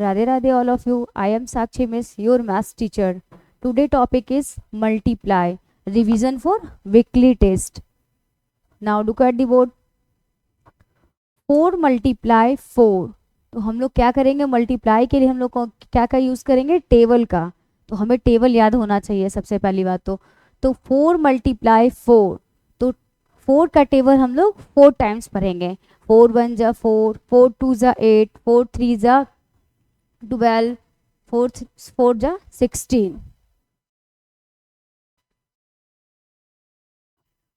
Radhe Radhe all of you. I am Sakshi Miss, your maths teacher. Today topic is multiply. Revision for weekly test. Now look at the board. 4 multiply 4. तो हम लोग क्या करेंगे, multiply के लिए हम लोग क्या का यूज़ करेंगे, टेबल का. तो हमें टेबल याद होना चाहिए सबसे पहली बात. तो 4 मल्टीप्लाई 4. तो 4 का टेबल हम लोग 4 टाइम्स पढ़ेंगे. 4 1 जा 4, 4 2 जा 8, 4 3 जा 12, 4 4 जा 16.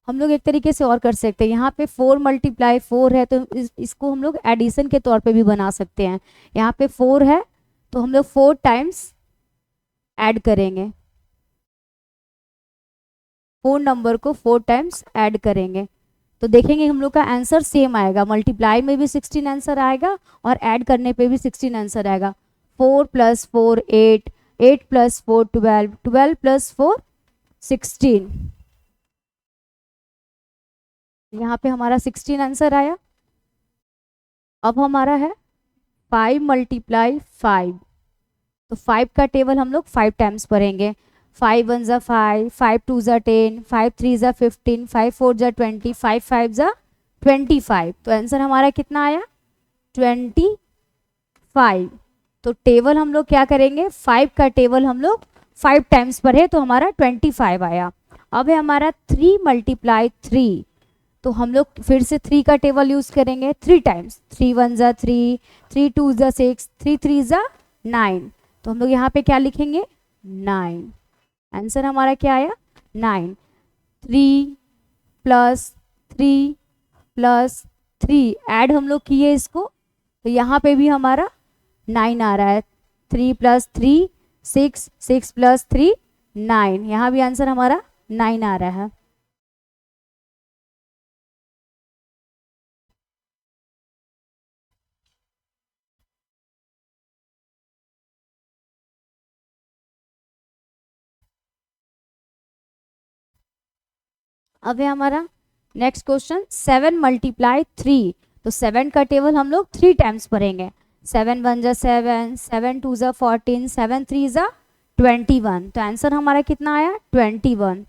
हम लोग एक तरीके से और कर सकते हैं. यहाँ पे 4 मल्टीप्लाई 4 है तो इसको हम लोग एडिशन के तौर पे भी बना सकते हैं. यहाँ पे 4 है तो हम लोग 4 टाइम्स ऐड करेंगे. 4 नंबर को 4 टाइम्स ऐड करेंगे तो देखेंगे हम लोग का आंसर सेम आएगा. मल्टीप्लाई में भी 16 आंसर आएगा और ऐड करने पे भी 16 आंसर आएगा. 4 + 4 8, 8 + 4 12, 12 + 4 16. यहाँ पे हमारा 16 आंसर आया. अब हमारा है 5 मल्टीप्लाई 5. तो 5 का टेबल हम लोग 5 टाइम्स पढ़ेंगे. 5 1 जा 5, 5 2 जा 10, 5 3 जा 15, 5 4 जा 20, 5 5 जा 25. तो आंसर हमारा कितना आया, 25. तो टेबल हम लोग क्या करेंगे, 5 का टेबल हम लोग 5 टाइम्स पढ़े तो हमारा 25 आया. अब है हमारा 3 मल्टीप्लाई 3. तो हम लोग फिर से 3 का टेबल यूज करेंगे 3 टाइम्स. 3 1 जा 3, 3 2 जा 6, 3 3 जा 9. तो हम लोग यहाँ पे क्या लिखेंगे, 9. आंसर हमारा क्या आया, 9. 3 + 3 + 3 ऐड हम लोग किए इसको तो यहाँ पे भी हमारा 9 आ रहा है. 3 + 3 6, 6 + 3 9. यहाँ भी आंसर हमारा 9 आ रहा है. अब है हमारा नेक्स्ट क्वेश्चन 7 मल्टीप्लाई 3. तो 7 का टेबल हम लोग 3 टाइम्स पढ़ेंगे. 7 1 जा 7, 7 2 जा 14, 7 3 जा 21. तो आंसर हमारा कितना आया, 21.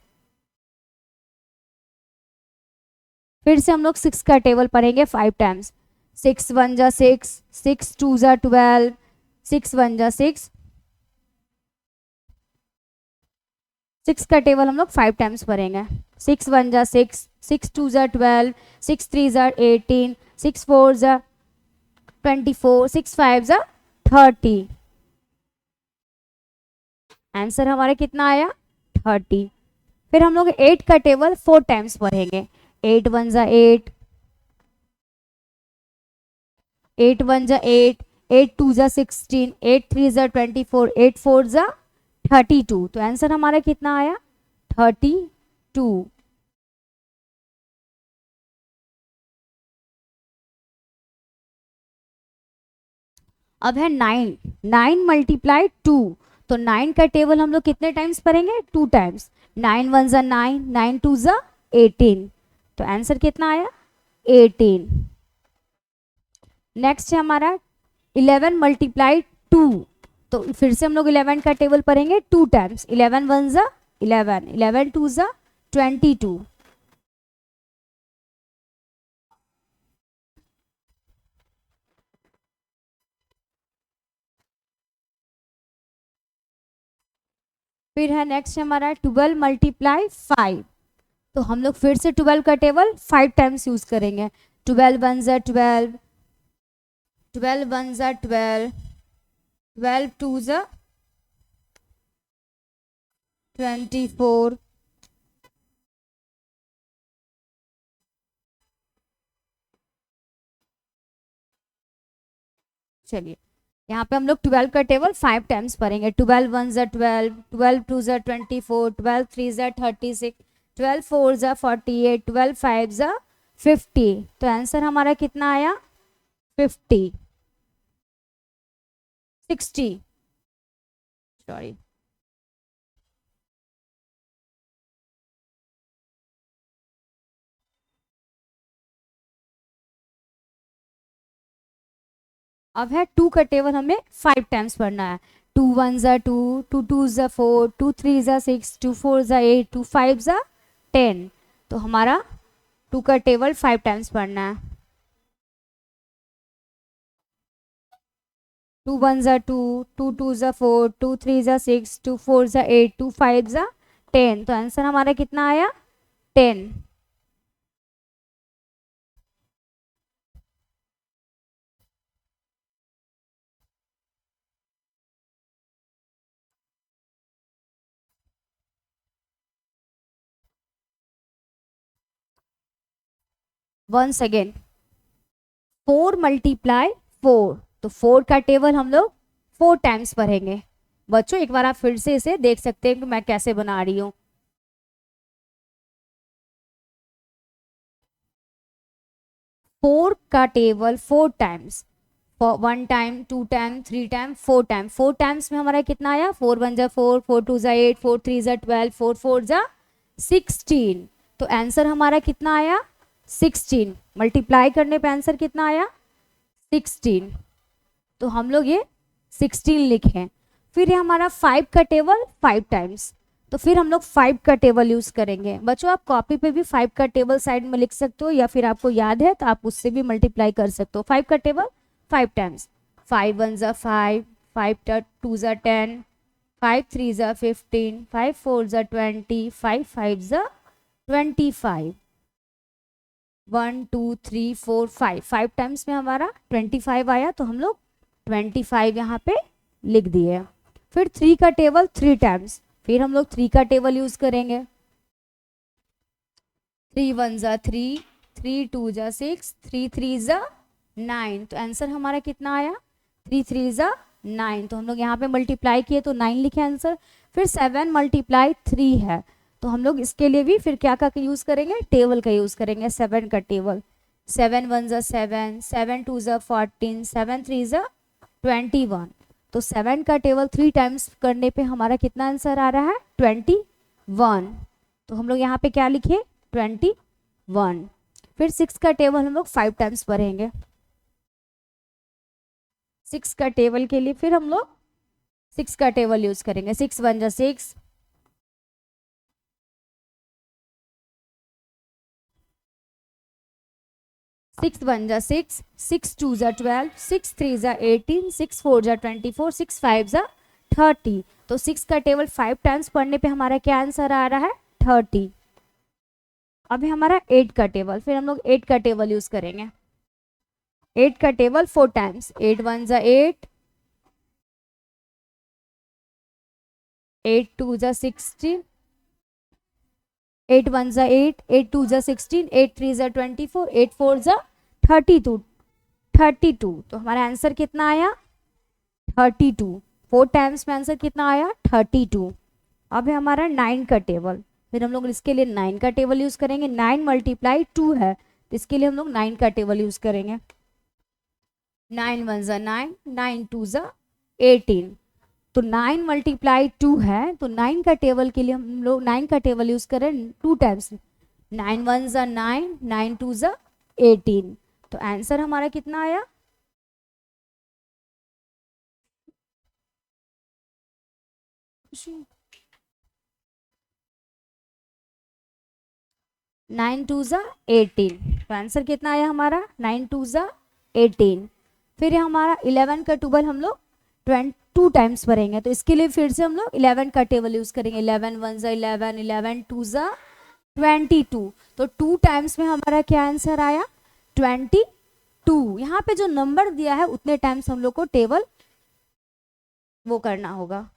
फिर से हम लोग 6 का टेबल पढ़ेंगे 5 टाइम्स. 6 1 जा 6, 6 2 जा 12, 6 1 जा 6. 6 का टेबल हम लोग 5 टाइम्स पढ़ेंगे. 6 1 जा 6, 6 2 जा 12, 6 3 जा 18, 6 4 जा 24, 6 5 जा 30. आंसर हमारा कितना आया, 30. फिर हम लोग 8 का टेबल 4 टाइम्स पढ़ेंगे. 8 1 जा 8, 8 1 जा 8, 8 2 जा 16, 8 3 जा 24, 8 4 जा 32. तो आंसर हमारा कितना आया, 32. अब है 9. 9 मल्टीप्लाई 2. तो 9 का टेबल हम लोग कितने टाइम्स पढ़ेंगे, 2 टाइम्स. 9 1 जा 9, 9 2 जा 18. तो आंसर कितना आया, 18. नेक्स्ट है हमारा 11 मल्टीप्लाई 2. तो फिर से हम लोग 11 का टेबल पढ़ेंगे 2 टाइम्स. 11 1 जा 11, 11 2 जा 22. फिर है नेक्स्ट हमारा 12 मल्टीप्लाई 5. तो हम लोग फिर से 12 का टेबल 5 टाइम्स यूज करेंगे. 12 1 जा 12, 12 1 जा 12, 12 2 जा 24. चलिए यहाँ पे हम लोग 12 का टेबल 5 टाइम्स पढ़ेंगे. 12 1 जा 12, 12 2 जा 24, 12 3 जा 36, 12 4 जा 48, 12 5 जा 50. तो आंसर हमारा कितना आया, 50. 60, सॉरी. अब है 2 का टेबल हमें 5 टाइम्स पढ़ना है। 2 1 ज़ा 2, 2 2 ज़ा 4, 2 3 ज़ा 6, 2 4 ज़ा 8, 2 5 ज़ा 10। तो हमारा 2 का टेबल 5 टाइम्स पढ़ना है। 2 1 ज़ा 2, 2 2 ज़ा 4, 2 3 ज़ा 6, 2 4 ज़ा 8, 2 5 ज़ा 10। तो आंसर हमारा कितना आया? 10। 1 सेकेंड। 4 मल्टीप्लाई 4, तो 4 का टेबल हम लोग 4 टाइम्स पढ़ेंगे। बच्चों एक बार आप फिर से इसे देख सकते हैं कि मैं कैसे बना रही हूँ। 4 का table 4 times, 1 time, 2 time, 3 time, 4 time. 4 times में हमारा कितना आया? 4 1 जा 4, 4 2 जा 8, 4 3 जा 12, 4 4 जा 16। तो आंसर हमारा कितना आया? 16। मल्टीप्लाई करने पे आंसर कितना आया? 16। तो हम लोग ये 16 लिखें। फिर ये हमारा 5 का टेबल 5 टाइम्स, तो फिर हम लोग 5 का टेबल यूज करेंगे। बच्चों आप कॉपी पे भी 5 का टेबल साइड में लिख सकते हो, या फिर आपको याद है तो आप उससे भी मल्टीप्लाई कर सकते हो। 5 का टेबल 5 टाइम्स। 5 1 ज़ा 5, 5 2 ज़ा 10, 5 3 ज़ा 15, 5 4 ज़ा 20, 5 5 ज़ा 25। 1 2 3 4 5, 5 टाइम्स में हमारा 25 आया, तो हम लोग 25 यहाँ पे लिख दिए। फिर 3 का टेबल 3 टाइम्स, फिर हम लोग 3 का टेबल यूज करेंगे। 3 1 ज़ा 3, 3 2 ज़ा 6, 3 3 ज़ा 9। तो आंसर हमारा कितना आया? 3 3 ज़ा 9। तो हम लोग यहाँ पे मल्टीप्लाई किए तो 9 लिखे आंसर। फिर 7 मल्टीप्लाई 3 है, तो हम लोग इसके लिए भी फिर क्या का यूज करेंगे? टेबल का यूज करेंगे, 7 का टेबल। 7 1 ज़ा 7, 7 2 ज़ा 14, 7 3 ज़ा 21। तो 7 का टेबल 3 टाइम्स करने पे हमारा कितना आंसर आ रहा है? 21। तो हम लोग यहाँ पे क्या लिखे? 21। फिर 6 का टेबल हम लोग 5 टाइम्स पढ़ेंगे। 6 का टेबल के लिए फिर हम लोग 6 का टेबल यूज करेंगे। 6 1 ज़ा 6, 6 1 ज़ा 6, 6 2 ज़ा 12, 6 3 ज़ा 18, 6 4 ज़ा 24, 6 5 ज़ा 30। तो 6 का टेबल 5 टाइम्स पढ़ने पे हमारा क्या आंसर आ रहा है? 30। अभी हमारा 8 का टेबल, फिर हम लोग 8 का टेबल यूज करेंगे। 8 का टेबल 4 टाइम्स। 8 1 ज़ा 8, 8 2 ज़ा 16, 8 1 ज़ा 8, 8 2 ज़ा 16, 8 3 ज़ा 24, 8 4 ज़ा 32। 32। तो हमारा आंसर कितना आया? 32। 4 टाइम्स में आंसर कितना आया? 32। अब है हमारा 9 का टेबल, फिर हम लोग इसके लिए 9 का टेबल यूज करेंगे। 9 मल्टीप्लाई 2 है, तो इसके लिए हम लोग 9 का टेबल यूज करेंगे। 9 1 ज़ा 9, 9 2 ज़ा 18। तो 9 मल्टीप्लाई 2 है, तो 9 का टेबल के लिए हम लोग 9 का टेबल यूज करें 2 टाइम्स। 9 1 ज़ा 9, 9 2 ज़ा 18। तो आंसर हमारा कितना आया? 9 2 ज़ा 18। तो आंसर कितना आया हमारा? 9 2 ज़ा 18। फिर ये हमारा 11 का टेबल हम लोग 2 टाइम्स भरेंगे, तो इसके लिए फिर से हम लोग 11 का टेबल यूज करेंगे। 11 1 ज़ा 11, 11 2 ज़ा 22। तो 2 टाइम्स में हमारा क्या आंसर आया? 22। यहाँ पे जो नंबर दिया है उतने टाइम्स हम लोग को टेबल वो करना होगा।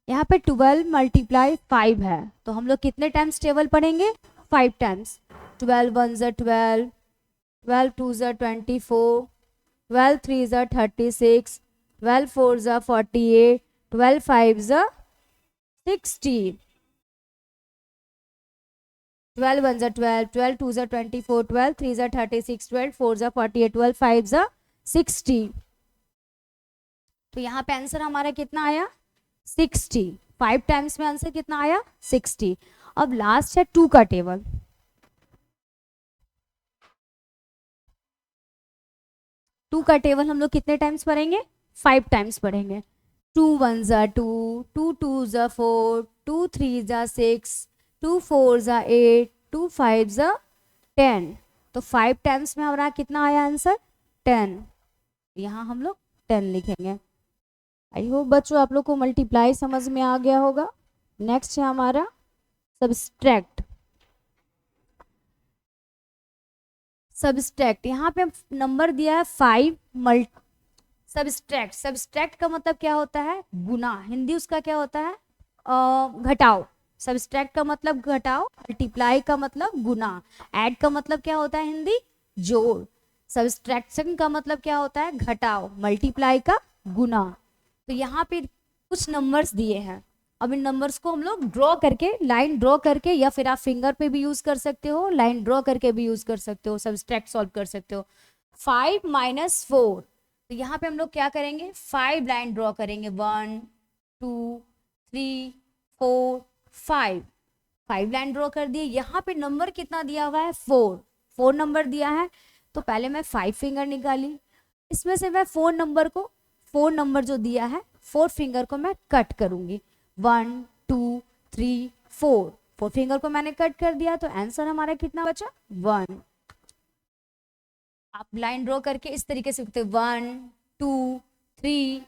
यहाँ पे 12 मल्टीप्लाई 5 है, तो हम लोग कितने टाइम्स टेबल पढ़ेंगे? 5 टाइम्स। 12 1 ज़ा 12, 12 2 ज़ा 24, 12 3 ज़ा 36, 12 4 ज़ा 48, 12 5 ज़ा 60, 12 1 ज़ा 12, 12 2 ज़ा 24, 12 3 ज़ा 36, 12 4 ज़ा 48, 12 5 ज़ा 60। तो यहाँ पे आंसर हमारा कितना आया? 60। 5 टाइम्स में आंसर कितना आया? 60। अब लास्ट है 2 का टेबल। 2 का टेबल हम लोग कितने टाइम्स पढ़ेंगे? 5 टाइम्स पढ़ेंगे। 2 1 ज़ा 2, 2 2 ज़ा 4, 2 3 ज़ा 6, 2 4 ज़ा 8, 2 5 ज़ा 10। तो 5 टाइम्स में हमारा कितना आया आंसर? 10। यहाँ हम लोग 10 लिखेंगे। आई होप बच्चों आप लोग को मल्टीप्लाई समझ में आ गया होगा। नेक्स्ट है हमारा सब्सट्रैक्ट। सब्सट्रैक्ट, यहाँ पे नंबर दिया है 5 सब्सट्रैक्ट, सब्सट्रैक्ट का मतलब क्या होता है? गुना। हिंदी उसका क्या होता है? घटाओ। सब्सट्रैक्ट का मतलब घटाओ, मल्टीप्लाई का मतलब गुना, ऐड का मतलब क्या होता है हिंदी? जोड़। सब्सट्रैक्शन का मतलब क्या होता है? घटाओ, मल्टीप्लाई का गुना। तो यहाँ पे कुछ नंबर्स दिए हैं। अब इन नंबर्स को हम लोग ड्रॉ करके, लाइन ड्रॉ करके, या फिर आप फिंगर पे भी यूज कर सकते हो, लाइन ड्रॉ करके भी यूज कर सकते हो, सब्सट्रैक्ट सॉल्व कर सकते हो। 5 माइनस 4, तो यहाँ पे हम लोग क्या करेंगे? 5 लाइन ड्रॉ करेंगे। 1 2 3 4 5, 5 लाइन ड्रॉ कर दिए। यहाँ पे नंबर कितना दिया हुआ है? 4, 4 नंबर दिया है। तो पहले मैं 5 फिंगर निकाली, इसमें से मैं 4 नंबर को, 4 नंबर जो दिया है 4 फिंगर को मैं कट करूंगी। 1 2 3 4, 4 फिंगर को मैंने कट कर दिया। तो आंसर हमारा कितना बचा? 1। आप लाइन ड्रॉ करके इस तरीके से लिखते 1 2 3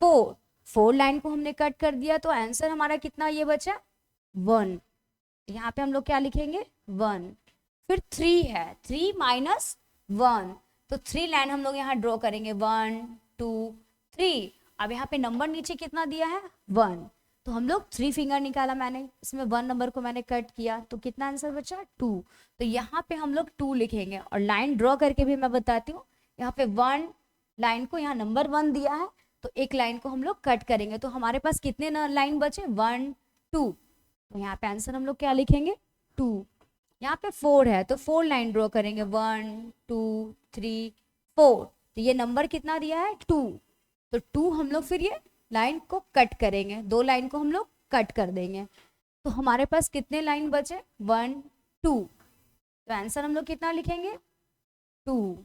4, 4 लाइन को हमने कट कर दिया। तो आंसर हमारा कितना ये बचा? 1। यहाँ पे हम लोग क्या लिखेंगे? 1। फिर 3 है, 3 माइनस 1, तो 3 लाइन हम लोग यहाँ ड्रॉ करेंगे। 1 2 3। अब यहाँ पे नंबर नीचे कितना दिया है? 1, तो हम लोग 3 फिंगर निकाला मैंने, इसमें 1 नंबर को मैंने कट किया। तो कितना आंसर बचा? 2। तो यहाँ पे हम लोग 2 लिखेंगे। और लाइन ड्रॉ करके भी मैं बताती हूँ। यहाँ पे 1 लाइन को, यहाँ नंबर 1 दिया है, तो एक लाइन को हम लोग कट करेंगे। तो हमारे पास कितने लाइन बचे? 1 2। तो यहाँ पे आंसर हम लोग क्या लिखेंगे? 2। यहाँ पे 4 है, तो 4 लाइन ड्रॉ करेंगे। 1 2 3 4, तो ये नंबर कितना दिया है? 2। तो 2 हम लोग फिर ये लाइन को कट करेंगे, 2 लाइन को हम लोग कट कर देंगे। तो हमारे पास कितने लाइन बचे? 1 2। तो आंसर हम लोग कितना लिखेंगे? 2।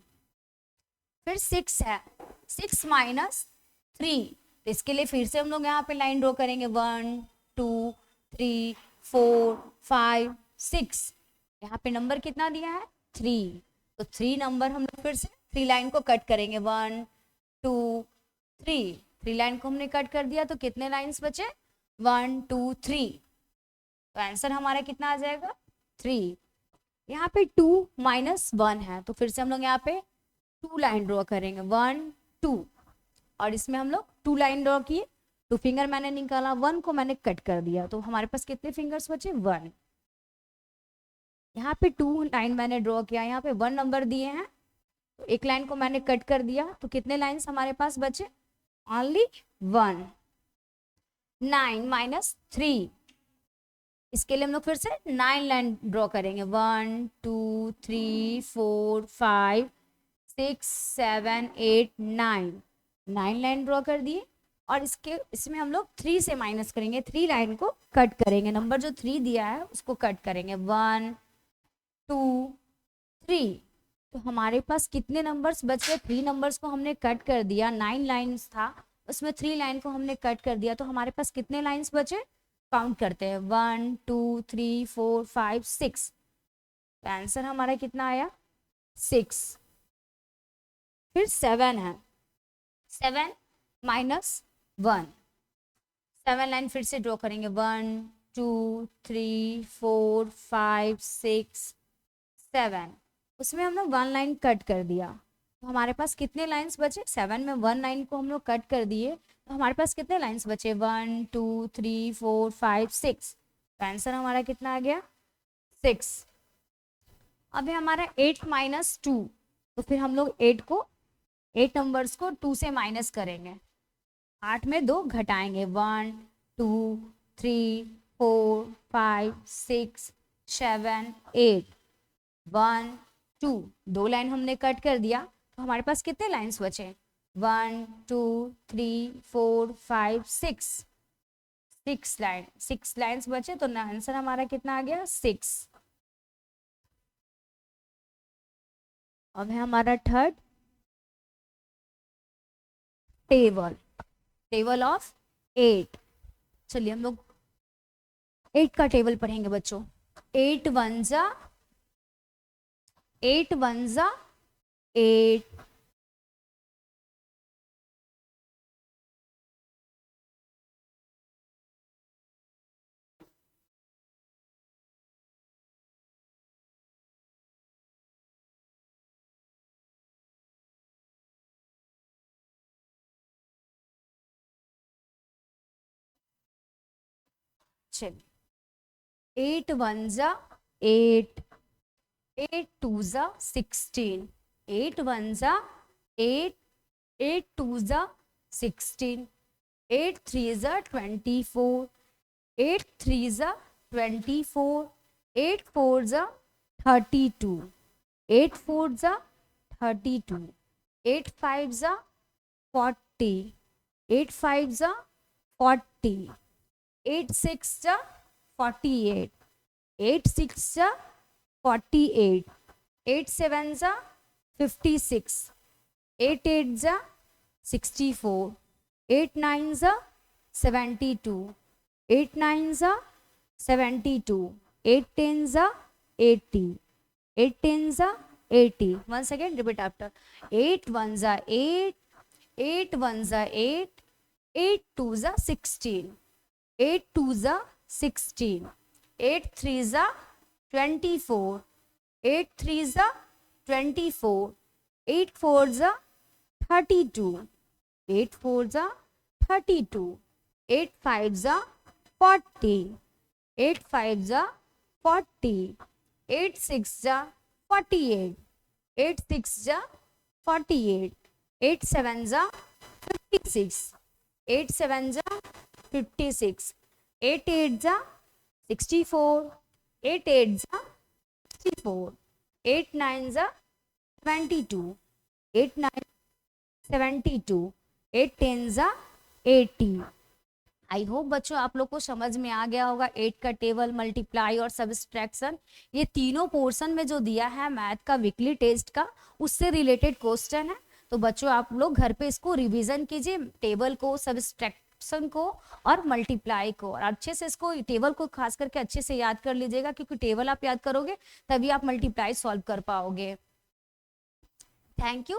फिर 6 है, 6 माइनस 3, तो इसके लिए फिर से हम लोग यहाँ पे लाइन ड्रॉ करेंगे। 1 2 3 4 5 6, यहाँ पे नंबर कितना दिया है? 3। तो 3 नंबर हम लोग फिर से 3 लाइन को कट करेंगे। 1 2 3, 3 लाइन को हमने कट कर दिया। तो कितने लाइंस बचे? 1 2 3। तो आंसर हमारा कितना आ जाएगा? 3। यहाँ पे 2 माइनस 1 है, तो फिर से हम लोग यहाँ पे 2 लाइन ड्रॉ करेंगे। 1 2, और इसमें हम लोग 2 लाइन ड्रॉ किए। 2 फिंगर मैंने निकाला, 1 को मैंने कट कर दिया। तो हमारे पास कितने फिंगर्स बचे? 1। यहाँ पे 2 लाइन मैंने ड्रॉ किया, यहाँ पे 1 नंबर दिए हैं, तो एक लाइन को मैंने कट कर दिया। तो कितने लाइंस हमारे पास बचे? ओनली 1। 9 माइनस 3, इसके लिए हम लोग फिर से 9 लाइन ड्रॉ करेंगे। 1 2 3 4 5 6 7 8 9, 9 लाइन ड्रॉ कर दिए। और इसमें हम लोग 3 से माइनस करेंगे, 3 लाइन को कट करेंगे। नंबर जो 3 दिया है उसको कट करेंगे। 1 2 3, तो हमारे पास कितने नंबर्स बचे? 3 नंबर्स को हमने कट कर दिया। 9 लाइन्स था, उसमें 3 लाइन को हमने कट कर दिया। तो हमारे पास कितने लाइन्स बचे? काउंट करते हैं। 1 2 3 4 5 6, तो आंसर हमारा कितना आया? 6। फिर 7 है, 7 माइनस 1, 7 लाइन फिर से ड्रॉ करेंगे। 1 2 3 4 5 6 7, उसमें हम लोग 1 लाइन कट कर दिया। तो हमारे पास कितने लाइंस बचे? 7 में 1 लाइन को हम लोग कट कर दिए, तो हमारे पास कितने लाइंस बचे? 1 2 3 4 5 6, तो आंसर हमारा कितना आ गया? 6। अब है हमारा 8 माइनस 2, तो फिर हम लोग 8 नंबर्स को 2 से माइनस करेंगे। 8 में 2 घटाएंगे। 1 2 3 4 5 6 7 8, 1 2, 2 लाइन हमने कट कर दिया। तो हमारे पास कितने लाइंस बचे? 1 2 3 4 5 6, 6 लाइंस बचे। तो आंसर हमारा कितना आ गया? 6। अब है हमारा थर्ड टेबल ऑफ 8। चलिए हम लोग 8 का टेबल पढ़ेंगे बच्चों। 8 वन जा 8 वन जा 8, 8 वन जा 8, 8 टू जा 16, 8 वन जा 8, 8 टू जा 16, 8 थ्री जा 24, 8 थ्री जा 24, 8 फोर जा 32, 8 फोर जा 32, 8 फाइव जा 40, 8 फाइव जा 40, 8 सिक्स जा 48, 8 सिक्स जा 48, 8 सेवन जा 56, 8 एट जा 64, 8 नाइन जा 72, 8 नाइन जा 72, 8 टेन जा 80, 8 टेन जा 80। once again repeat after। 8 one जा 8, 8 वन जा 8, 8 टू जा 16, 8 टू जा 16, 8 थ्री जा 24, 8 थ्री जा 24, 8 फोर जा 32, 8 फोर जा 32, 8 फाइव जा 40, 8 फाइव जा 40, 8 सिक्स जा 48, 8 सिक्स जा 48, 8 सेवन जा 56, 8 सेवन जा 56, 8 एट जा 64, 8 एट जा 64, 8 नाइन जा 22, 8 नाइन 72, 8 टेन जा 80। आई होप बच्चों आप लोग को समझ में आ गया होगा 8 का टेबल, मल्टीप्लाई और सब्सट्रैक्शन। ये तीनों पोर्शन में जो दिया है मैथ का वीकली टेस्ट का, उससे रिलेटेड क्वेश्चन है। तो बच्चों आप लोग घर पे इसको रिवीजन कीजिए, टेबल को, सब्सट्रैक्शन को और मल्टीप्लाई को, और अच्छे से इसको टेबल को खास करके अच्छे से याद कर लीजिएगा, क्योंकि टेबल आप याद करोगे तभी आप मल्टीप्लाई सॉल्व कर पाओगे। Thank you.